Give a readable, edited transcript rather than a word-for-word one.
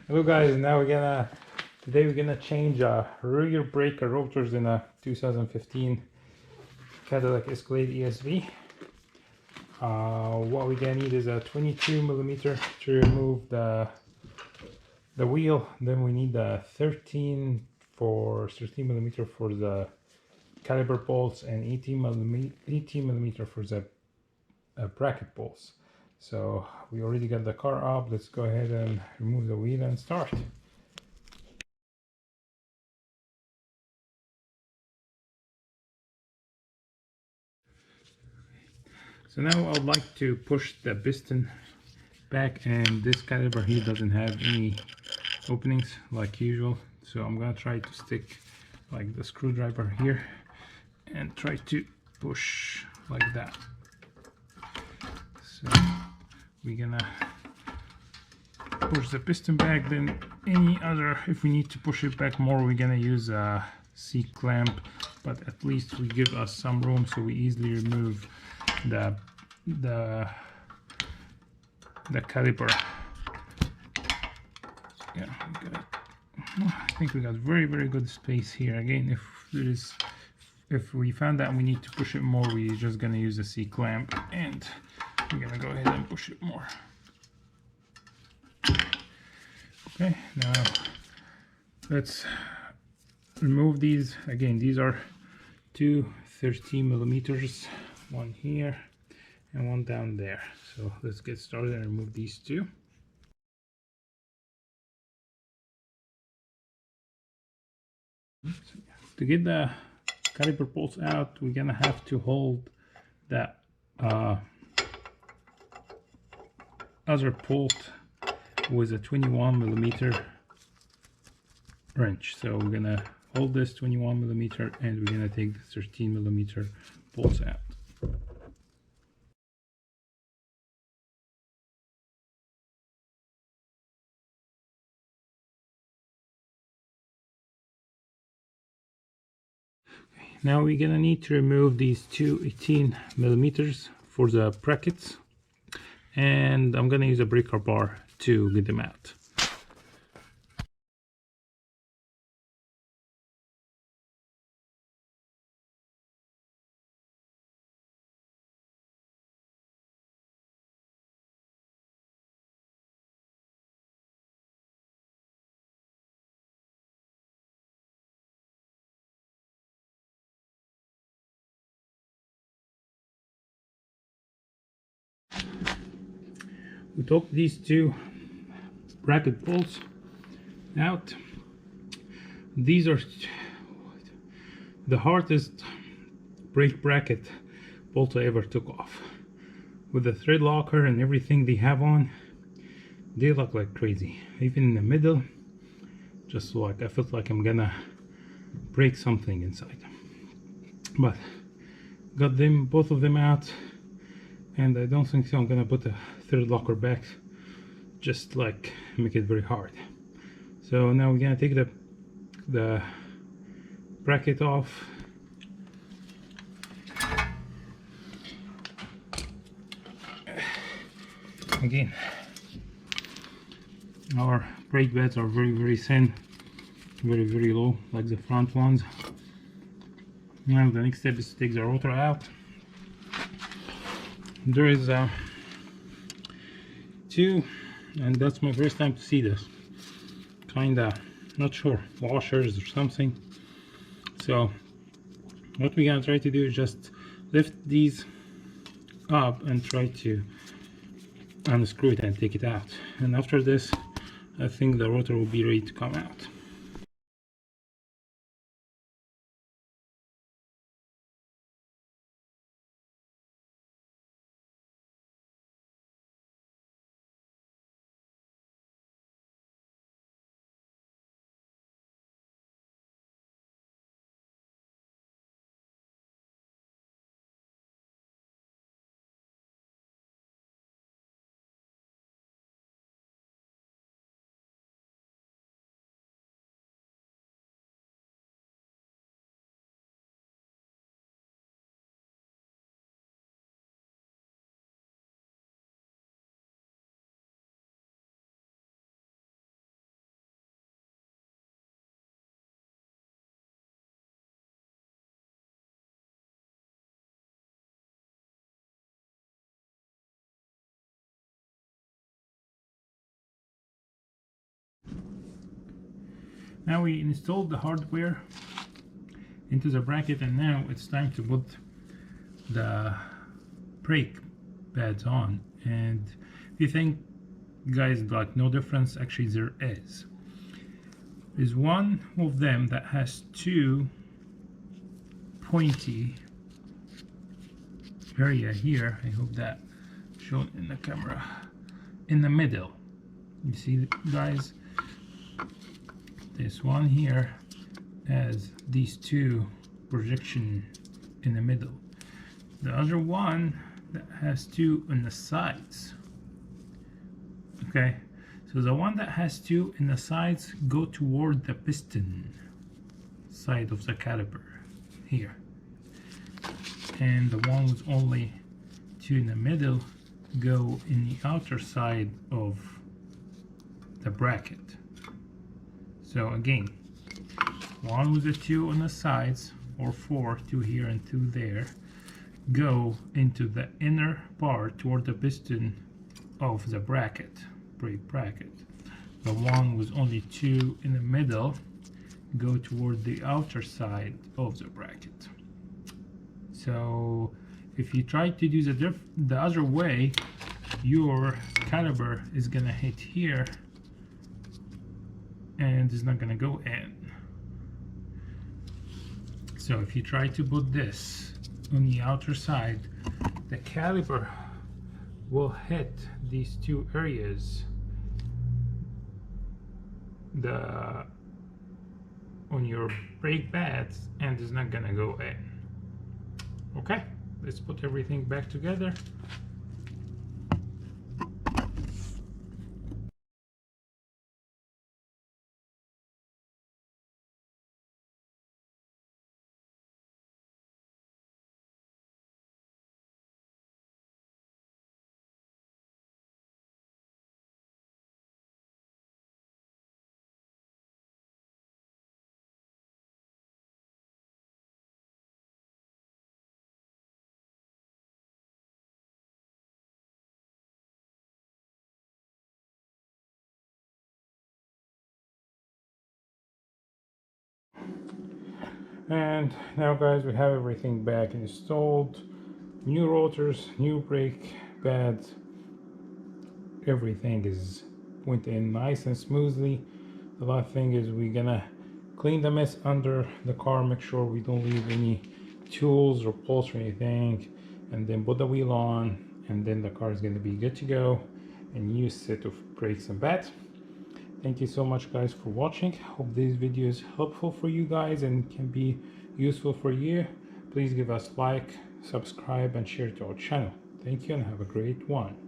Hello guys, today we're gonna change rear brake rotors in a 2015 Cadillac Escalade ESV. What we're gonna need is a 22 millimeter to remove the wheel. Then we need a 13 millimeter for the caliper bolts and 18 millimeter for the bracket bolts. So we already got the car up. Let's go ahead and remove the wheel and start. So now I'd like to push the piston back, and this caliper here doesn't have any openings like usual. So I'm gonna try to stick like the screwdriver here and try to push like that. So we're gonna push the piston back. Then if we need to push it back more, we're gonna use a C-clamp, but at least we give us some room so we easily remove the caliper. Yeah, I think we got very good space here. Again, if we found that we need to push it more, we're just gonna use a C-clamp, and we're gonna go ahead and push it more. Okay, now let's remove these. Again, these are two 13 millimeters, one here and one down there. So let's get started and remove these two. To get the caliper bolts out, we're gonna have to hold that other bolt with a 21 millimeter wrench. So we're gonna hold this 21 millimeter and we're gonna take the 13 millimeter bolts out. Now we're gonna need to remove these two 18 millimeters for the brackets, and I'm gonna use a breaker bar to get them out. We took these two bracket bolts out. These are the hardest brake bracket bolt I ever took off. With the thread locker and everything they have on, they look like crazy. Even in the middle, just like I felt like I'm gonna break something inside. But got them, both of them out, and I don't think so I'm gonna put a third locker back, just like make it very hard. So now we're gonna take the bracket off. Again, our brake pads are very thin, very low, like the front ones. Now the next step is to take the rotor out. There is two, and that's my first time to see this, kinda not sure, washers or something. So what we're gonna try to do is just lift these up and try to unscrew it and take it out, and after this I think the rotor will be ready to come out. Now we installed the hardware into the bracket, and now it's time to put the brake pads on. And if you think, guys, like no difference, actually there is. There's one of them that has two pointy area here. I hope that shown in the camera. In the middle, you see, guys, this one here has these two projection in the middle. The other one that has two on the sides. Okay, so the one that has two in the sides go toward the piston side of the caliper here, and the one with only two in the middle go in the outer side of the bracket. So again, one with the two on the sides, or four, two here and two there, go into the inner part toward the piston of the bracket, brake bracket. The one with only two in the middle go toward the outer side of the bracket. So if you try to do the other way, your caliper is gonna hit here and is not gonna go in. So if you try to put this on the outer side, the caliper will hit these two areas on your brake pads, and is not gonna go in. Okay, let's put everything back together. And now, guys, we have everything back installed. New rotors, new brake pads, everything is went in nice and smoothly. The last thing is we're gonna clean the mess under the car, make sure we don't leave any tools or bolts or anything, and then put the wheel on, and then the car is gonna be good to go, and new set of brakes and pads. Thank you so much, guys, for watching. Hope this video is helpful for you guys and can be useful for you. Please give us like, subscribe, and share to our channel. Thank you, and have a great one.